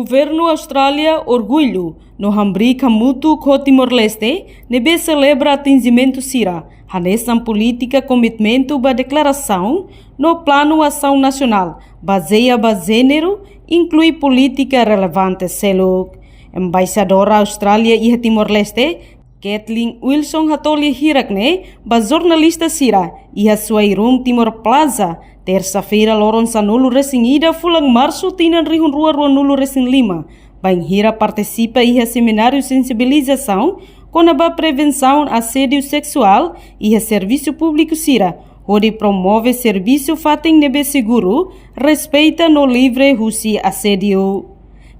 Governo Austrália orgulho no hambrica mútuo com Timor-Leste, nebe celebra atingimento sira, hanesan política comitimento ba declaração no plano ação nacional, baseia ba gênero, inclui política relevante selo. Embaixadora Austrália e Timor-Leste, Kathleen Wilson hatoli hirakne, ba jornalista sira, e a sua irum Timor Plaza, terça-feira loron sanulu resingida fulang março tinan rihun rua nulu resing lima. Bem hira participa e a seminário sensibilização com a prevenção assédio sexual e a serviço público sira, onde promove serviço fatem nebe seguro, respeita no livre husi assédio.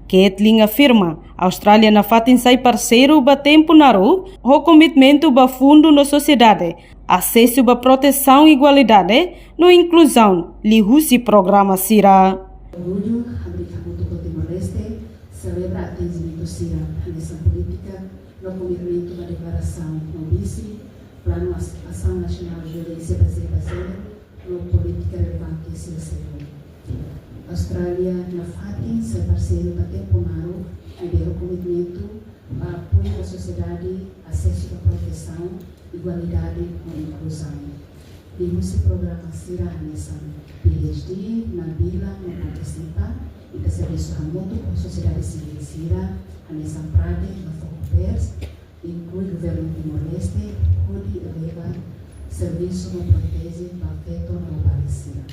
Kathleen afirma, a Austrália na fatem sai parceiro ba tempo naru, o comitimento ba fundo na sociedade, acesso ba proteção e igualdade, no inclusão, li husi programa sira. Orgulho, Hambrica Mútuo Timor-Leste, celebra atingimento sira, nessa política, no comitimento da declaração, no vice, plano ação nacional de violência baseada no política relevante sira. Austrália na fatem sai parceiro ba tempo naru, o comitimento para apoio da sociedade, acesso à proteção, igualdade e inclusão. Temos esse programa Sira nessa PhD, na Bila, no participa, e da serviço remoto com a sociedade civil Sira, nessa Prade, no Focopers, inclui o governo Timor-Leste, onde eleva serviço no protege para afeto no Palestina.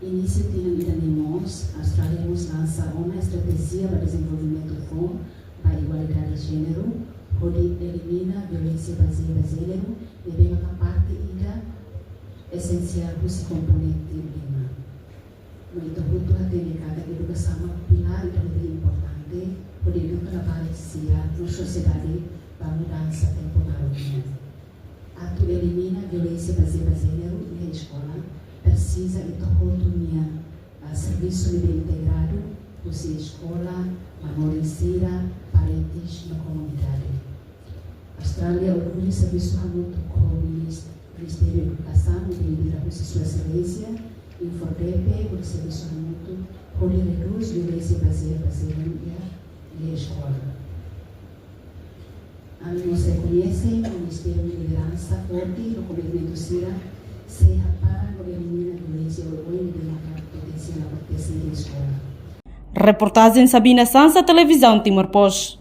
Início de Inanimos, a Austrália nos lança uma estratégia para desenvolvimento com a igualdade de gênero, onde elimina a violência baseada em gênero e vem a parte essencial desse componente lima. No entanto, a técnica da educação é um pilar importante, onde educa a parecia na sociedade para mudança temporária. Ato elimina a violência baseada em gênero e a escola precisa de autonomia, serviço nível integrado, fosse escola, manorisira, parentes na comunidade. A Austrália orgulha serviço remoto com o Ministério da Educação e lidera com sua excelência, e o FORDEP, o serviço remoto, onde reduz violência baseada e a escola. A nós reconhece o Ministério de Liderança forte no comitimento SIRA, seja para eliminar a violência e de potencial proteção da escola. Reportagem Sabina Sansa, Televisão Timor-Post.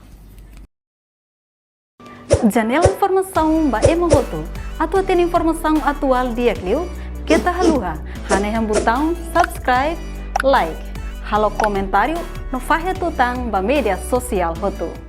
Janela informação ba Emohoto. Atua tem informação atual dia Clio. Kita haluha, haneham botão subscribe, like, halo comentário no fahe tutang ba media sosial Hoto.